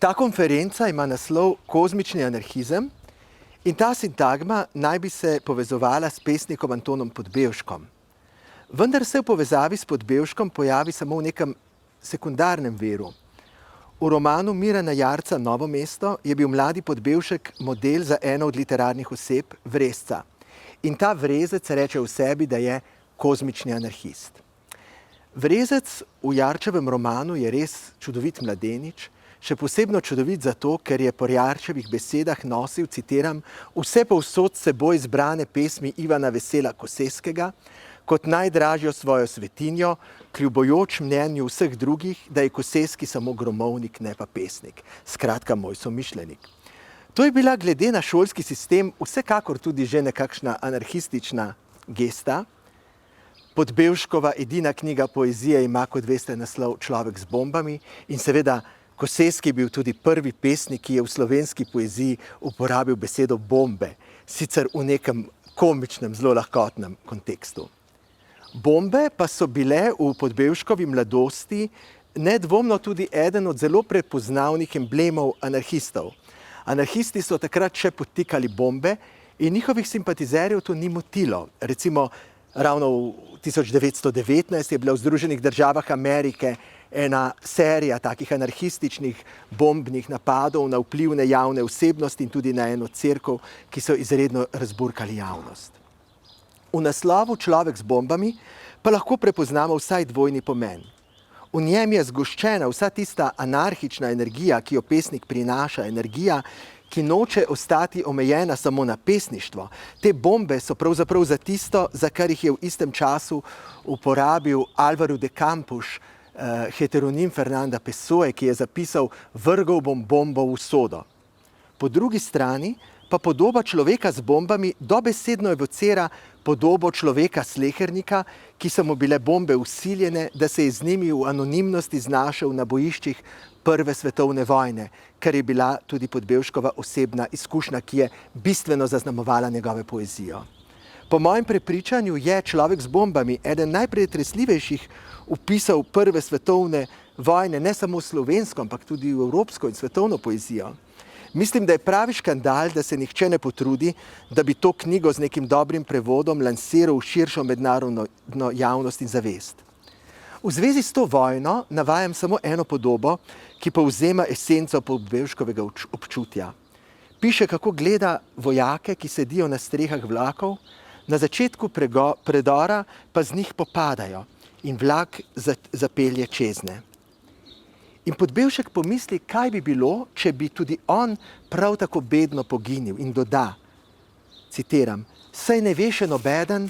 Ta konferenca ima naslov Kozmični anarhizem in ta sintagma naj bi se povezovala s pesnikom Antonom Podbevškom. Vendar se v povezavi s Podbevškom pojavi samo v nekem sekundarnem viru. V romanu Mirana Jarca Novo mesto je bil mladi Podbevšek model za eno od literarnih oseb, Vrezca. In ta vrezec reče v sebi, da je kozmični anarhist. Vrezec v Jarčevem romanu je res čudovit mladenič, še posebno čudovit zato, ker je po Jarčevih besedah nosil, citiram, vse povsod s seboj zbrane pesmi Ivana Vesela Koseskega, kot najdražjo svojo svetinjo, kljubojoč mnenju vseh drugih, da je Koseski samo gromovnik, ne pa pesnik. Skratka, moj somišljenik. To je bila glede na šolski sistem vsekakor tudi že nekakšna anarhistična gesta. Podbevškova edina knjiga poezije ima, kot veste, naslov Človek z bombami in seveda Koseski je bil tudi prvi pesnik, ki je v slovenski poeziji uporabil besedo bombe, sicer v nekem komičnem, zelo lahkotnem kontekstu. Bombe pa so bile v Podbevškovi mladosti nedvomno tudi eden od zelo prepoznavnih emblemov anarhistov. Anarhisti so takrat še podtikali bombe in njihovih simpatizerjev to ni motilo. Recimo, ravno v 1919 je bila v Združenih državah Amerike ena serija takih anarhističnih bombnih napadov na vplivne javne osebnosti in tudi na eno cerkev, ki so izredno razburkali javnost. V naslovu Človek z bombami pa lahko prepoznamo vsaj dvojni pomen. V njem je zgoščena vsa tista anarhična energija, ki jo pesnik prinaša, energija, ki noče ostati omejena samo na pesništvo. Te bombe so pravzaprav za tisto, za kar jih je v istem času uporabil Álvaro de Campos, heteronim Fernanda Pessoe, ki je zapisal: "Vrgel bom bombo v sodo." Po drugi strani pa podoba človeka z bombami dobesedno evocira podobo človeka slehernika, ki so mu bile bombe vsiljene, da se je z njimi v anonimnosti znašel na bojiščih Prve svetovne vojne, kar je bila tudi Podbevškova osebna izkušnja, ki je bistveno zaznamovala njegove poezijo. Po mojem prepričanju je Človek z bombami eden najpretresljivejših vpisov Prve svetovne vojne, ne samo slovensko, ampak tudi v evropsko in svetovno poezijo. Mislim, da je pravi škandal, da se nihče ne potrudi, da bi to knjigo z nekim dobrim prevodom lansiral v širšo mednarodno javnost in zavest. V zvezi s to vojno navajam samo eno podobo, ki povzema esenco Podbevškovega občutja. Piše, kako gleda vojake, ki sedijo na strehah vlakov, na začetku predora pa z njih popadajo in vlak zapelje čezne. In Podbevšek pomisli, kaj bi bilo, če bi tudi on prav tako bedno poginil, in doda, citiram: "Saj ne ve še nobeden,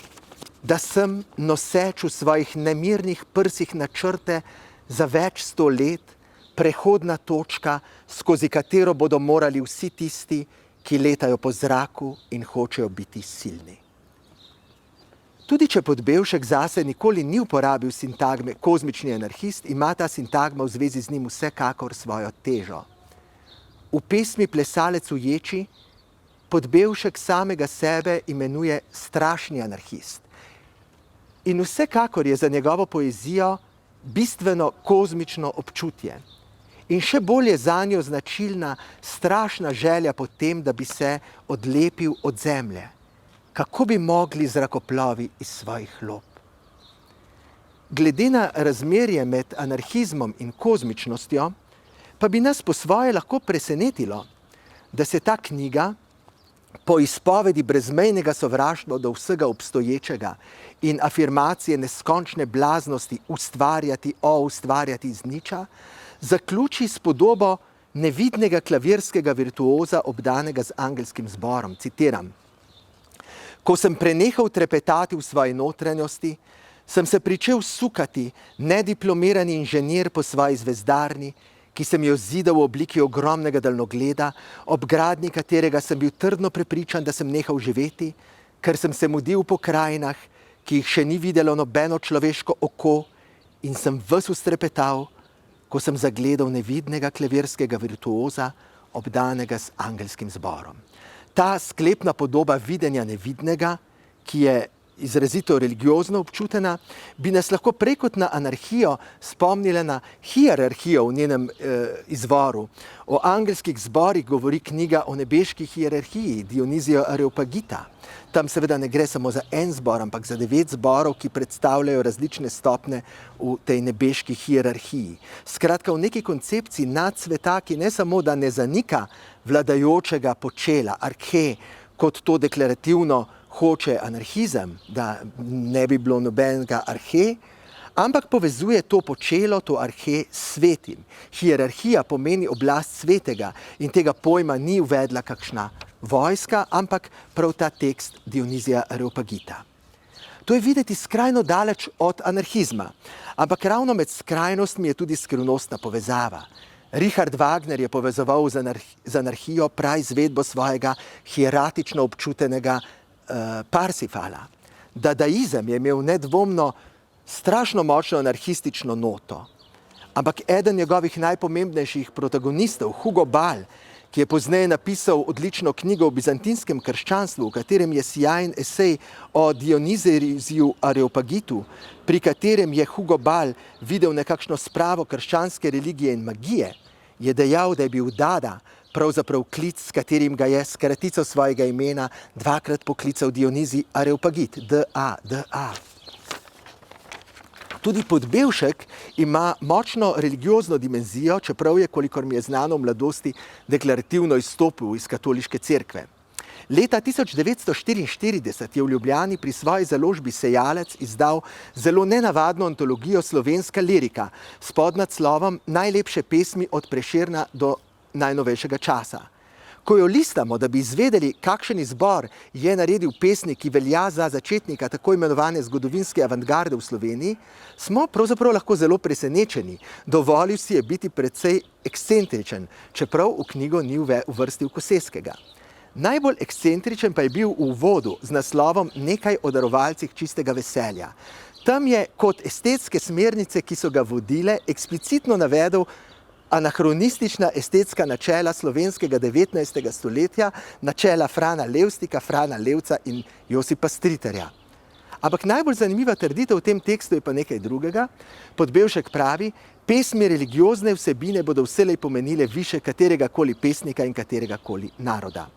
da sem noseč v svojih nemirnih prsih načrte za več 100 let, prehodna točka, skozi katero bodo morali vsi tisti, ki letajo po zraku in hočejo biti silni." Tudi če Podbevšek zase nikoli ni uporabil sintagme kozmični anarhist, ima ta sintagma v zvezi z njim vsekakor svojo težo. V pesmi Plesalec v ječi Podbevšek samega sebe imenuje strašni anarhist. In vsekakor je za njegovo poezijo bistveno kozmično občutje. In še bolj je zanjo značilna strašna želja po tem, da bi se odlepil od zemlje. Kako bi mogli zrakoplovi iz svojih lop? Glede na razmerje med anarhizmom in kozmičnostjo, pa bi nas po svoje lahko presenetilo, da se ta knjiga po izpovedi brezmejnega sovraštva do vsega obstoječega in afirmacije neskončne blaznosti ustvarjati iz niča, zaključi s podobo nevidnega klavirskega virtuoza, obdanega z angelskim zborom. Citiram: "Ko sem prenehal trepetati v svoji notranjosti, sem se pričel sukati, nediplomirani inženir po svoji zvezdarni, ki sem jo zidal v obliki ogromnega daljnogleda, ob gradnji katerega sem bil trdno prepričan, da sem nehal živeti, ker sem se mudil po krajinah, ki jih še ni videlo nobeno človeško oko, in sem ves ustrepetal, ko sem zagledal nevidnega klavirskega virtuoza, obdanega z angelskim zborom." Ta sklepna podoba videnja nevidnega, ki je izrazito religiozno občutena, bi nas lahko prej kot na anarhijo spomnila na hierarhijo v njenem izvoru. O angelskih zborih govori knjiga o nebeški hierarhiji Dionizijo Areopagita. Tam seveda ne gre samo za en zbor, ampak za 9 zborov, ki predstavljajo različne stopne v tej nebeški hierarhiji. Skratka, v neki koncepciji nadsveta, ki ne samo, da ne zanika vladajočega počela, arhe, kot to deklarativno hoče anarhizem, da ne bi bilo nobenega arhe, ampak povezuje to počelo, to arhe s svetim. Hierarhija pomeni oblast svetega in tega pojma ni uvedla kakšna vojska, ampak prav ta tekst Dionizija Areopagita. To je videti skrajno daleč od anarhizma, ampak ravno med skrajnostmi je tudi skrivnostna povezava. Richard Wagner je povezoval z anarhijo praizvedbo svojega hieratično občutenega Parsifala. Dadaizem je imel nedvomno strašno močno anarhistično noto, ampak eden njegovih najpomembnejših protagonistov, Hugo Ball, ki je pozneje napisal odlično knjigo o bizantinskem krščanstvu, v katerem je sijajen esej o Dioniziju Areopagitu, pri katerem je Hugo Ball videl nekakšno spravo krščanske religije in magije, je dejal, da je bil Dada pravzaprav klic, s katerim ga je s kratico svojega imena dvakrat poklical Dionizij Areopagit, D.A. Tudi Podbevšek ima močno religiozno dimenzijo, čeprav je, kolikor mi je znano, v mladosti deklarativno izstopil iz katoliške cerkve. Leta 1944 je v Ljubljani pri svoji založbi Sejalec izdal zelo nenavadno antologijo Slovenska lirika s podnaslovom Najlepše pesmi od Prešerna do najnovejšega časa. Ko jo listamo, da bi izvedeli, kakšen izbor je naredil pesnik, ki velja za začetnika tako imenovane zgodovinske avantgarde v Sloveniji, smo pravzaprav lahko zelo presenečeni. Dovolil si je biti precej ekscentričen, čeprav v knjigo ni uvrstil Koseskega. Najbolj ekscentričen pa je bil v uvodu z naslovom Nekaj o darovalcih čistega veselja. Tam je kot estetske smernice, ki so ga vodile, eksplicitno navedel anahronistična estetska načela slovenskega 19. stoletja, načela Frana Levstika, Frana Levca in Josipa Striterja. Ampak najbolj zanimiva trditev v tem tekstu je pa nekaj drugega. Podbevšek pravi, pesmi religiozne vsebine bodo vselej pomenile više kateregakoli pesnika in kateregakoli naroda.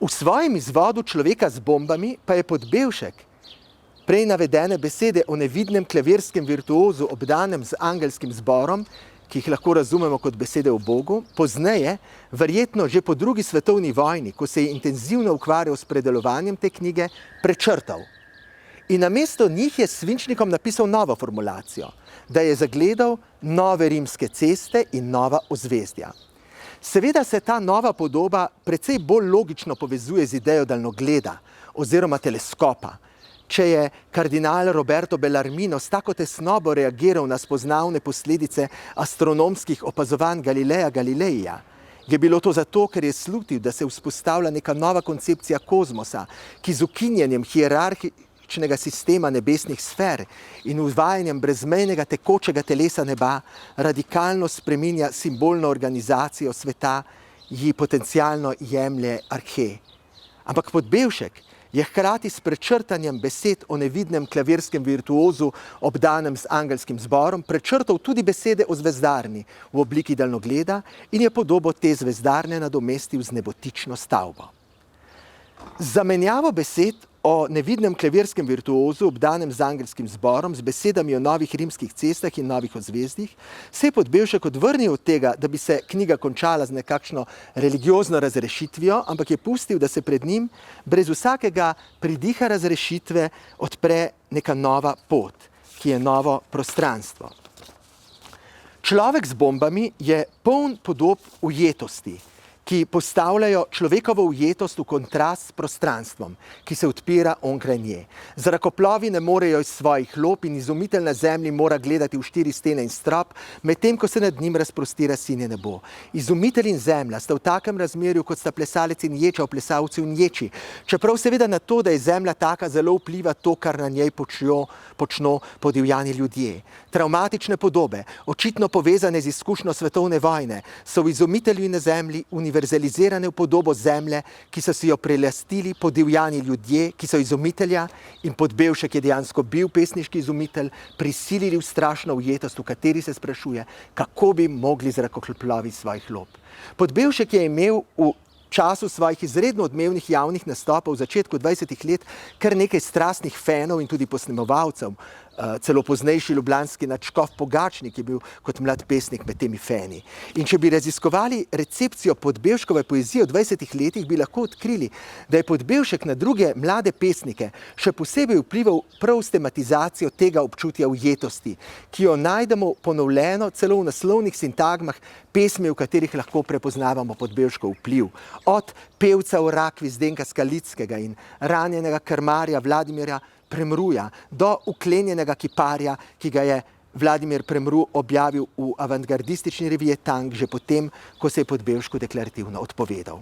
V svojem izvodu Človeka z bombami pa je Podbevšek prej navedene besede o nevidnem klavirskem virtuozu obdanem z angelskim zborom, ki jih lahko razumemo kot besede o Bogu, pozneje, verjetno že po drugi svetovni vojni, ko se je intenzivno ukvarjal s predelovanjem te knjige, prečrtal. In namesto njih je s svinčnikom napisal novo formulacijo, da je zagledal nove rimske ceste in nova ozvezdja. Seveda se ta nova podoba precej bolj logično povezuje z idejo daljnogleda oziroma teleskopa. Če je kardinal Roberto Bellarmino s tako tesnobo reagiral na spoznavne posledice astronomskih opazovanj Galileja Galileija, je bilo to zato, ker je slutil, da se vzpostavlja neka nova koncepcija kozmosa, ki z ukinjanjem hierarhičnega sistema nebesnih sfer in uvajanjem brezmejnega tekočega telesa neba radikalno spreminja simbolno organizacijo sveta, ji potencialno jemlje arhe. Ampak Podbevšek je hkrati s prečrtanjem besed o nevidnem klavirskem virtuozu obdanem z angelskim zborom prečrtal tudi besede o zvezdarni v obliki daljnogleda in je podobo te zvezdarne nadomestil z nebotično stavbo. Z zamenjavo besed o nevidnem klavirskem virtuozu obdanem z angelskim zborom z besedami o novih rimskih cestah in novih ozvezdjih se je Podbevšek odvrnil od tega, da bi se knjiga končala z nekakšno religiozno razrešitvijo, ampak je pustil, da se pred njim brez vsakega pridiha razrešitve odpre neka nova pot, ki je novo prostranstvo. Človek z bombami je poln podob ujetosti, ki postavljajo človekovo ujetost v kontrast s prostranstvom, ki se odpira onkraj nje. Zrakoplovi ne morejo iz svojih lop in izumitelj na zemlji mora gledati v 4 stene in strop, medtem ko se nad njim razprostira sinje nebo. Izumitelj in zemlja sta v takem razmerju, kot sta plesalec in ječa v plesalcu in ječi. Čeprav seveda na to, da je zemlja taka, zelo vpliva to, kar na njej počno podivjani ljudje. Travmatične podobe, očitno povezane z izkušnjo svetovne vojne, so v izumitelju in na zemlji univerzalne univerzalizirane v podobo zemlje, ki so si jo prelastili podivjani ljudje, ki so izumitelja, in Podbevšek je dejansko bil pesniški izumitelj, prisilili v strašno ujetost, v kateri se sprašuje, kako bi mogli zrakoplovi svojih lob. Podbevšek je imel v času svojih izredno odmevnih javnih nastopov v začetku 20. let kar nekaj strastnih fanov in tudi posnemovalcev. Celo poznejši ljubljanski nadškof Pogačnik je bil kot mlad pesnik med temi fani. In če bi raziskovali recepcijo Podbevškove poezije v 20. letih, bi lahko odkrili, da je Podbevšek na druge mlade pesnike še posebej vplival prav s tematizacijo tega občutja ujetosti, ki jo najdemo ponovljeno celo v naslovnih sintagmah pesmi, v katerih lahko prepoznavamo Podbevškov vpliv. Od pevca v rakvi Zdenka Skalickega in ranjenega krmarja Vladimirja Premruja do uklenjenega kiparja, ki ga je Vladimir Premru objavil v avantgardistični reviji Tank že potem, ko se je Podbevšku deklarativno odpovedal.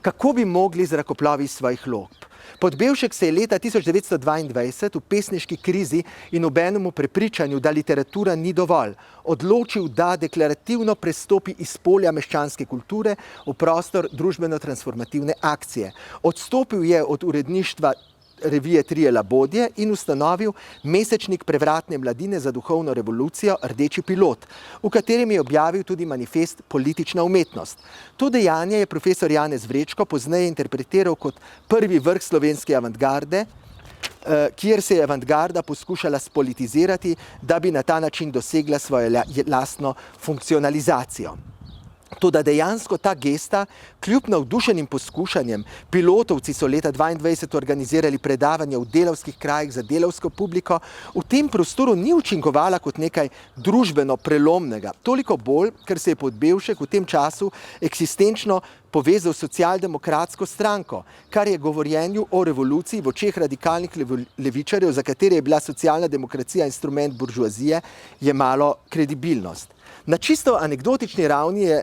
Kako bi mogli zrakoplovi svojih lob? Podbevšek se je leta 1922 v pesniški krizi in obenemu prepričanju, da literatura ni dovolj, odločil, da deklarativno prestopi iz polja meščanske kulture v prostor družbeno-transformativne akcije. Odstopil je od uredništva revije Trije labodje in ustanovil mesečnik prevratne mladine za duhovno revolucijo Rdeči pilot, v katerem je objavil tudi manifest Politična umetnost. To dejanje je profesor Janez Vrečko pozneje interpretiral kot prvi vrh slovenske avantgarde, kjer se je avantgarda poskušala spolitizirati, da bi na ta način dosegla svojo lastno funkcionalizacijo. Toda dejansko ta gesta, kljub navdušenim poskušanjem, pilotovci so leta 1922 organizirali predavanja v delavskih krajih za delavsko publiko, v tem prostoru ni učinkovala kot nekaj družbeno prelomnega. Toliko bolj, ker se je Podbevšek v tem času eksistenčno povezal s socialdemokratsko stranko, kar je govorjenju o revoluciji v očeh radikalnih levičarjev, za katere je bila socialna demokracija instrument buržoazije, jemalo kredibilnost. Na čisto anekdotični ravni je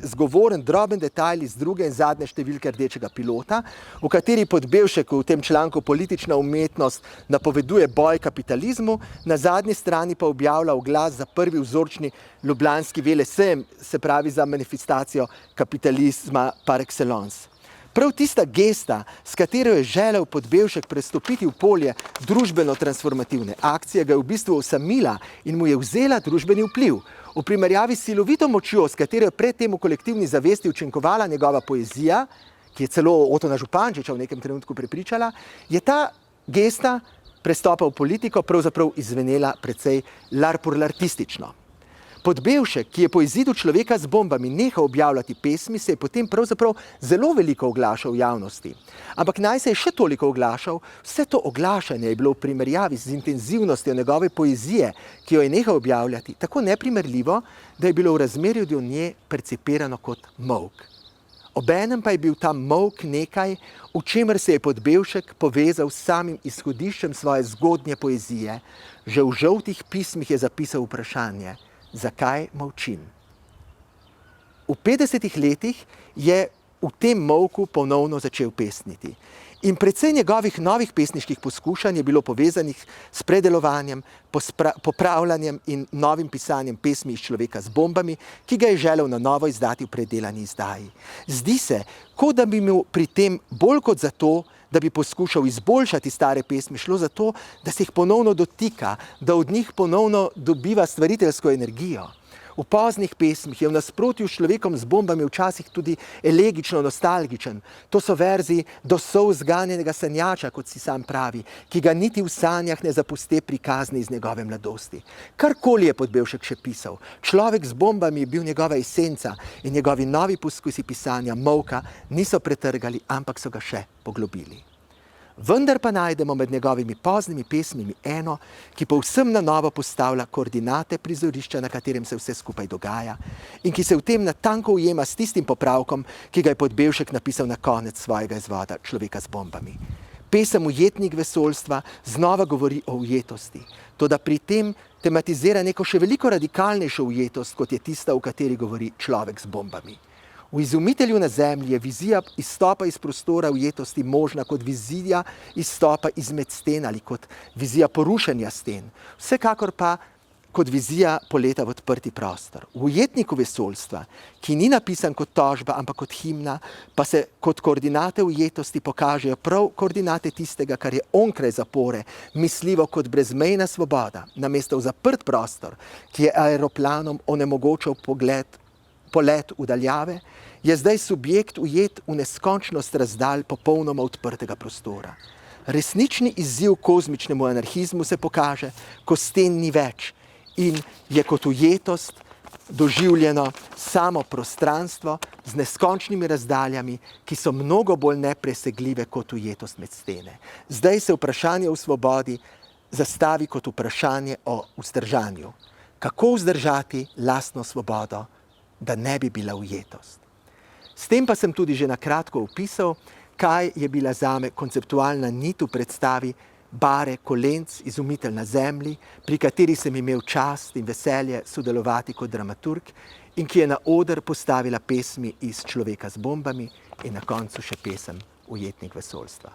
zgovoren droben detajl iz druge in zadnje številke Rdečega pilota, v kateri Podbevšek v tem članku Politična umetnost napoveduje boj kapitalizmu, na zadnji strani pa objavlja oglas za prvi vzorčni ljubljanski velesejem, se pravi za manifestacijo kapitalizma par excellence. Prav tista gesta, s katero je želel Podbevšek prestopiti v polje družbeno-transformativne akcije, ga je v bistvu osamila in mu je vzela družbeni vpliv. V primerjavi s silovito močjo, s katero je predtem v kolektivni zavesti učinkovala njegova poezija, ki je celo Otona Župančiča v nekem trenutku prepričala, je ta gesta prestopa v politiko pravzaprav izvenela precej larpurlartistično. Podbevšek, ki je po izidu Človeka z bombami nehal objavljati pesmi, se je potem pravzaprav zelo veliko oglašal v javnosti. Ampak naj se je še toliko oglašal, vse to oglašanje je bilo v primerjavi z intenzivnostjo njegove poezije, ki jo je nehal objavljati, tako neprimerljivo, da je bilo v razmerju do nje percipirano kot molk. Obenem pa je bil ta molk nekaj, v čemer se je Podbevšek povezal s samim izhodiščem svoje zgodnje poezije. Že v žoltih pismih je zapisal vprašanje: zakaj molčim? V 50. letih je v tem molku ponovno začel pesniti. In precej njegovih novih pesniških poskušanj je bilo povezanih s predelovanjem, popravljanjem in novim pisanjem pesmi iz Človeka z bombami, ki ga je želel na novo izdati v predelani izdaji. Zdi se, kot da bi mu pri tem bolj kot zato, da bi poskušal izboljšati stare pesmi, šlo za to, da se jih ponovno dotika, da od njih ponovno dobiva stvariteljsko energijo. V poznih pesmih je v nasprotju s Človekom z bombami včasih tudi elegično nostalgičen. To so verzi do solz zganjenega sanjača, kot si sam pravi, ki ga niti v sanjah ne zapuste prikazni iz njegove mladosti. Karkoli je Podbevšek še pisal, Človek z bombami je bil njegova esenca in njegovi novi poskusi pisanja molka niso pretrgali, ampak so ga še poglobili. Vendar pa najdemo med njegovimi poznimi pesmimi eno, ki povsem na novo postavlja koordinate prizorišča, na katerem se vse skupaj dogaja in ki se v tem natanko ujema s tistim popravkom, ki ga je Podbevšek napisal na konec svojega izvoda Človeka z bombami. Pesem Ujetnik vesoljstva znova govori o ujetosti, toda pri tem tematizira neko še veliko radikalnejšo ujetost, kot je tista, v kateri govori Človek z bombami. V Izumitelju na zemlji je vizija izstopa iz prostora ujetosti možna kot vizija izstopa izmed sten ali kot vizija porušenja sten. Vsekakor pa kot vizija poleta v odprti prostor. V ujetniku vesoljstva, ki ni napisan kot tožba, ampak kot himna, pa se kot koordinate ujetosti pokažejo prav koordinate tistega, kar je onkraj zapore, misljivo kot brezmejna svoboda, namesto v zaprt prostor, ki je aeroplanom onemogočal polet v daljave, je zdaj subjekt ujet v neskončnost razdalj popolnoma odprtega prostora. Resnični izziv kozmičnemu anarhizmu se pokaže, ko sten ni več in je kot ujetost doživljeno samo prostranstvo z neskončnimi razdaljami, ki so mnogo bolj nepresegljive kot ujetost med stene. Zdaj se vprašanje o svobodi zastavi kot vprašanje o vzdržanju. Kako vzdržati lastno svobodo, da ne bi bila ujetost? S tem pa sem tudi že na kratko opisal, kaj je bila zame konceptualna nit v predstavi Bare Kolenc, Izumitelj na zemlji, pri kateri sem imel čast in veselje sodelovati kot dramaturg in ki je na oder postavila pesmi iz Človeka z bombami in na koncu še pesem Ujetnik vesoljstva.